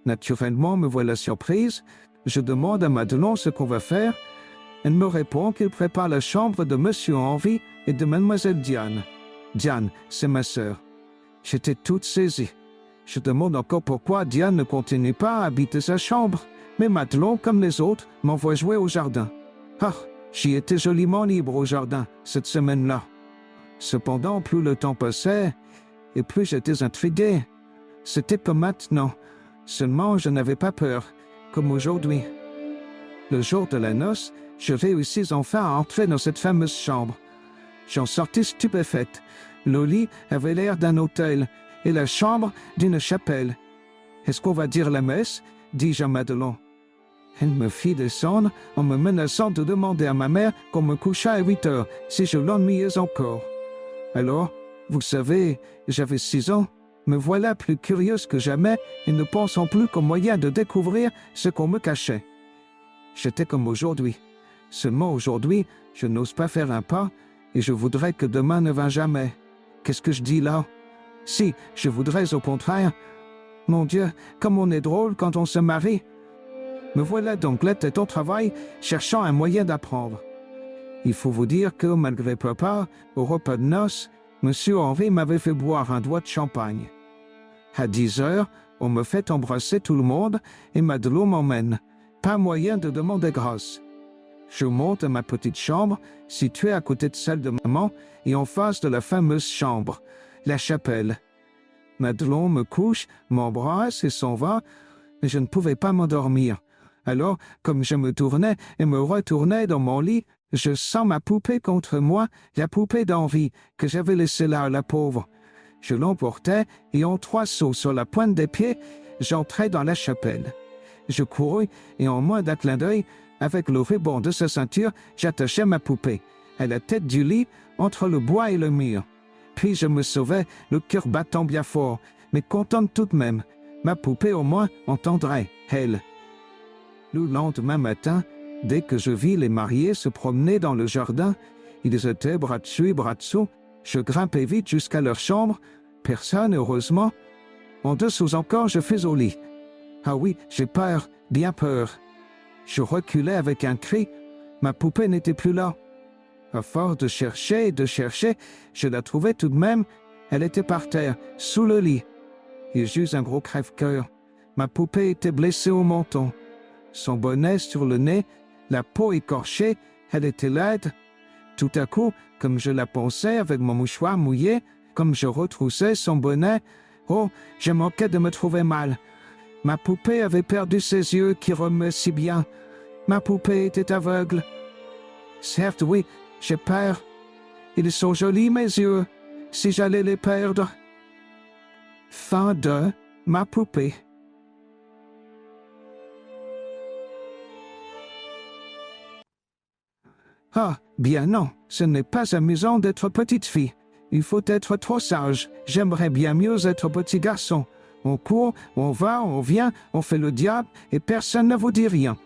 Naturellement, me voilà surprise. Je demande à Madelon ce qu'on va faire. Elle me répond qu'il prépare la chambre de Monsieur Henri et de Mademoiselle Diane. Diane, c'est ma sœur. J'étais toute saisie. Je demande encore pourquoi Diane ne continue pas à habiter sa chambre. Mais Madelon, comme les autres, m'envoie jouer au jardin. Ah, j'y étais joliment libre au jardin, cette semaine-là. Cependant, plus le temps passait, et plus j'étais intrigué. C'était comme maintenant, seulement je n'avais pas peur, comme aujourd'hui. Le jour de la noce, je réussis enfin à entrer dans cette fameuse chambre. J'en sortis stupéfaite. Le lit avait l'air d'un hôtel, et la chambre d'une chapelle. « Est-ce qu'on va dire la messe ?» dis-je à Madelon. Elle me fit descendre en me menaçant de demander à ma mère qu'on me couchât à 8 heures si je l'ennuyais encore. Alors, vous savez, j'avais 6 ans, me voilà plus curieuse que jamais et ne pensant plus qu'au moyen de découvrir ce qu'on me cachait. J'étais comme aujourd'hui. Seulement aujourd'hui, je n'ose pas faire un pas et je voudrais que demain ne vint jamais. Qu'est-ce que je dis là? Si, je voudrais au contraire. Mon Dieu, comme on est drôle quand on se marie. Me voilà donc la tête au travail, cherchant un moyen d'apprendre. Il faut vous dire que, malgré papa, au repas de noces, Monsieur Henri m'avait fait boire un doigt de champagne. À 10 heures, on me fait embrasser tout le monde et Madelon m'emmène. Pas moyen de demander grâce. Je monte à ma petite chambre, située à côté de celle de maman et en face de la fameuse chambre, la chapelle. Madelon me couche, m'embrasse et s'en va, mais je ne pouvais pas m'endormir. Alors, comme je me tournais et me retournais dans mon lit, je sens ma poupée contre moi, la poupée d'Henri, que j'avais laissée là, la pauvre. Je l'emportai et en 3 sauts sur la pointe des pieds, j'entrai dans la chapelle. Je courus et en moins d'un clin d'œil, avec le ruban de sa ceinture, j'attachai ma poupée, à la tête du lit, entre le bois et le mur. Puis je me sauvai, le cœur battant bien fort, mais contente tout de même. Ma poupée au moins entendrait, elle. Le lendemain matin, dès que je vis les mariés se promener dans le jardin, ils étaient bras dessus et bras dessous, je grimpai vite jusqu'à leur chambre, personne heureusement. En dessous encore je fus au lit. Ah oui, j'ai peur, bien peur. Je reculai avec un cri, ma poupée n'était plus là. À force de chercher, je la trouvai tout de même, elle était par terre, sous le lit. Et j'eus un gros crève-cœur. Ma poupée était blessée au menton. Son bonnet sur le nez, la peau écorchée, elle était laide. Tout à coup, comme je la pensais avec mon mouchoir mouillé, comme je retroussais son bonnet, Oh, je manquais de me trouver mal. Ma poupée avait perdu ses yeux qui remuaient si bien. Ma poupée était aveugle. Certes, oui, j'ai peur. Ils sont jolis, mes yeux, si j'allais les perdre. Fin de ma poupée. Ah, bien non, ce n'est pas amusant d'être petite fille. Il faut être trop sage. J'aimerais bien mieux être petit garçon. On court, on va, on vient, on fait le diable et personne ne vous dit rien.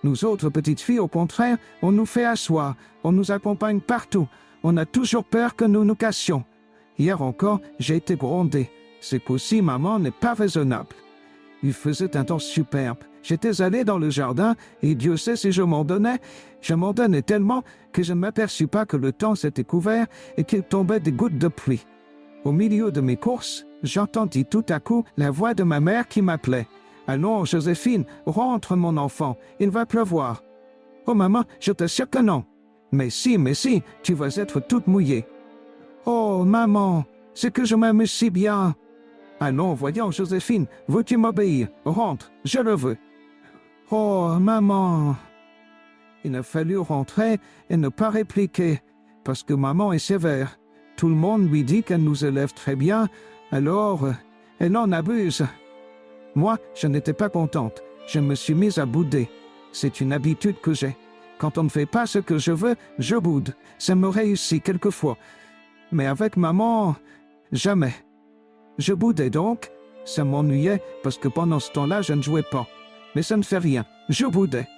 Nous autres petites filles, au contraire, on nous fait asseoir, on nous accompagne partout. On a toujours peur que nous nous cassions. Hier encore, j'ai été grondée. C'est qu'aussi maman n'est pas raisonnable. Il faisait un temps superbe. J'étais allé dans le jardin et Dieu sait si je m'en donnais tellement que je ne m'aperçus pas que le temps s'était couvert et qu'il tombait des gouttes de pluie. Au milieu de mes courses, j'entendis tout à coup la voix de ma mère qui m'appelait. « Allons, Joséphine, rentre mon enfant, il va pleuvoir. »« Oh maman, je t'assure que non. »« Mais si, tu vas être toute mouillée. »« Oh maman, c'est que je m'amuse si bien. »« Allons, voyons, Joséphine, veux-tu m'obéir? Rentre, je le veux. »« Oh maman. » Il a fallu rentrer et ne pas répliquer, parce que maman est sévère. Tout le monde lui dit qu'elle nous élève très bien, alors elle en abuse. Moi, je n'étais pas contente. Je me suis mise à bouder. C'est une habitude que j'ai. Quand on ne fait pas ce que je veux, je boude. Ça me réussit quelquefois. Mais avec maman, jamais. Je boudais donc. Ça m'ennuyait parce que pendant ce temps-là, je ne jouais pas. Mais ça ne fait rien. Je boudais.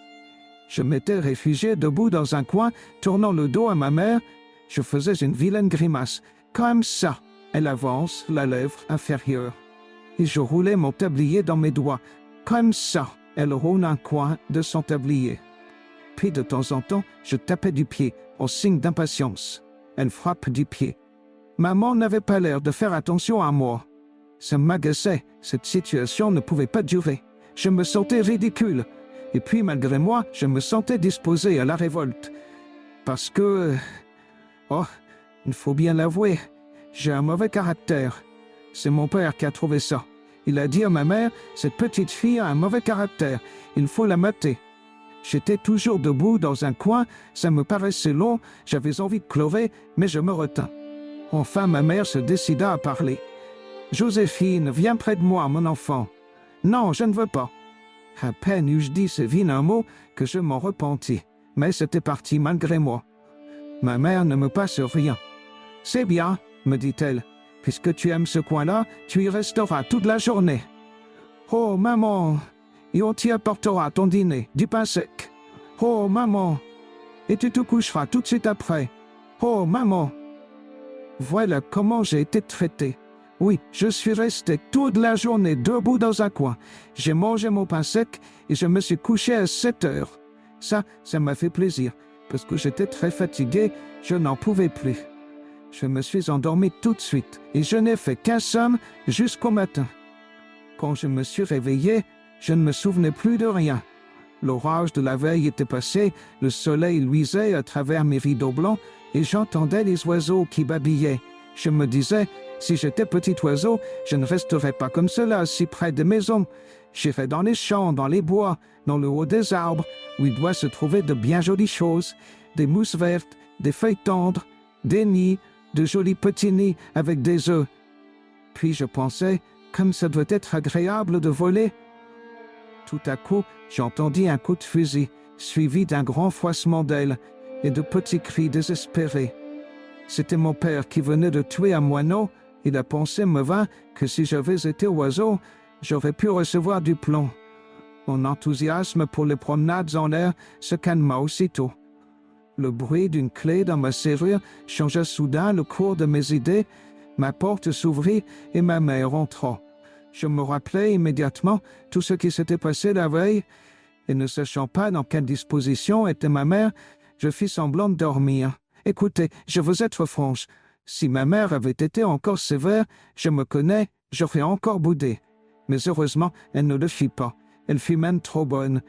Je m'étais réfugié debout dans un coin, tournant le dos à ma mère. Je faisais une vilaine grimace. Comme ça. Elle avance la lèvre inférieure. Et je roulais mon tablier dans mes doigts. Comme ça. Elle roule un coin de son tablier. Puis de temps en temps, je tapais du pied, en signe d'impatience. Elle frappe du pied. Maman n'avait pas l'air de faire attention à moi. Ça m'agaçait. Cette situation ne pouvait pas durer. Je me sentais ridicule. Et puis, malgré moi, je me sentais disposé à la révolte. Parce que... Oh, il faut bien l'avouer, j'ai un mauvais caractère. C'est mon père qui a trouvé ça. Il a dit à ma mère, cette petite fille a un mauvais caractère, il faut la mater. J'étais toujours debout dans un coin, ça me paraissait long, j'avais envie de pleurer, mais je me retins. Enfin, ma mère se décida à parler. « Joséphine, viens près de moi, mon enfant. »« Non, je ne veux pas. » À peine eus-je dit ce vilain mot que je m'en repentis, mais c'était parti malgré moi. Ma mère ne me passe rien. « C'est bien, » me dit-elle. « Puisque tu aimes ce coin-là, tu y resteras toute la journée. »« Oh, maman, et on t'y apportera ton dîner, du pain sec. »« Oh, maman, et tu te coucheras tout de suite après. »« Oh, maman. » Voilà comment j'ai été traité. Oui, je suis resté toute la journée debout dans un coin. J'ai mangé mon pain sec et je me suis couché à 7 heures. Ça m'a fait plaisir, parce que j'étais très fatigué, je n'en pouvais plus. Je me suis endormi tout de suite et je n'ai fait qu'un somme jusqu'au matin. Quand je me suis réveillé, je ne me souvenais plus de rien. L'orage de la veille était passé, le soleil luisait à travers mes rideaux blancs et j'entendais les oiseaux qui babillaient. Je me disais, si j'étais petit oiseau, je ne resterais pas comme cela, si près des maisons. J'irais dans les champs, dans les bois, dans le haut des arbres, où il doit se trouver de bien jolies choses, des mousses vertes, des feuilles tendres, des nids, de jolis petits nids avec des œufs. Puis je pensais, comme ça doit être agréable de voler. Tout à coup, j'entendis un coup de fusil, suivi d'un grand froissement d'ailes et de petits cris désespérés. C'était mon père qui venait de tuer un moineau, et la pensée me vint que si j'avais été oiseau, j'aurais pu recevoir du plomb. Mon enthousiasme pour les promenades en l'air se calma aussitôt. Le bruit d'une clé dans ma serrure changea soudain le cours de mes idées, ma porte s'ouvrit et ma mère entra. Je me rappelai immédiatement tout ce qui s'était passé la veille, et ne sachant pas dans quelle disposition était ma mère, je fis semblant de dormir. Écoutez, je veux être franche. Si ma mère avait été encore sévère, je me connais, j'aurais encore boudé. Mais heureusement, elle ne le fit pas. Elle fut même trop bonne.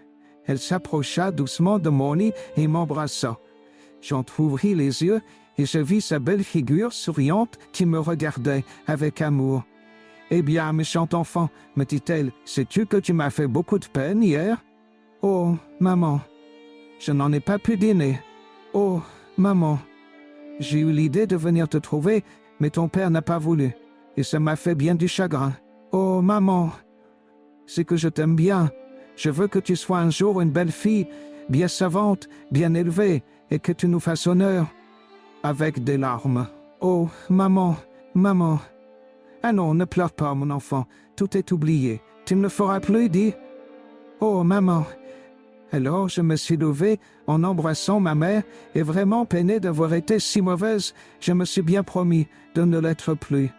Elle s'approcha doucement de mon lit et m'embrassa. J'entr'ouvris les yeux et je vis sa belle figure souriante qui me regardait avec amour. Eh bien, méchant enfant, me dit-elle, sais-tu que tu m'as fait beaucoup de peine hier? Oh, maman, je n'en ai pas pu dîner. Oh, maman, j'ai eu l'idée de venir te trouver, mais ton père n'a pas voulu, et ça m'a fait bien du chagrin. Oh, maman, c'est que je t'aime bien. Je veux que tu sois un jour une belle fille, bien savante, bien élevée, et que tu nous fasses honneur. Avec des larmes. Oh, maman, maman. Ah non, ne pleure pas, mon enfant. Tout est oublié. Tu ne le feras plus, dis. Oh, maman. Alors je me suis levé en embrassant ma mère, et vraiment peiné d'avoir été si mauvaise, je me suis bien promis de ne l'être plus.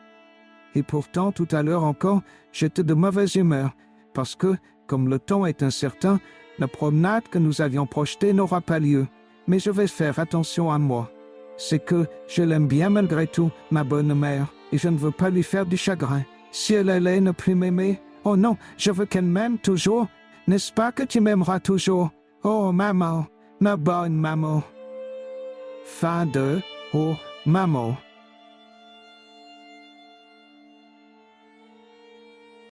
Et pourtant, tout à l'heure encore, j'étais de mauvaise humeur, parce que, comme le temps est incertain, la promenade que nous avions projetée n'aura pas lieu. Mais je vais faire attention à moi. C'est que je l'aime bien malgré tout, ma bonne mère, et je ne veux pas lui faire du chagrin. Si elle allait ne plus m'aimer, oh non, je veux qu'elle m'aime toujours. N'est-ce pas que tu m'aimeras toujours? Oh maman, ma bonne maman. Fin de Oh maman.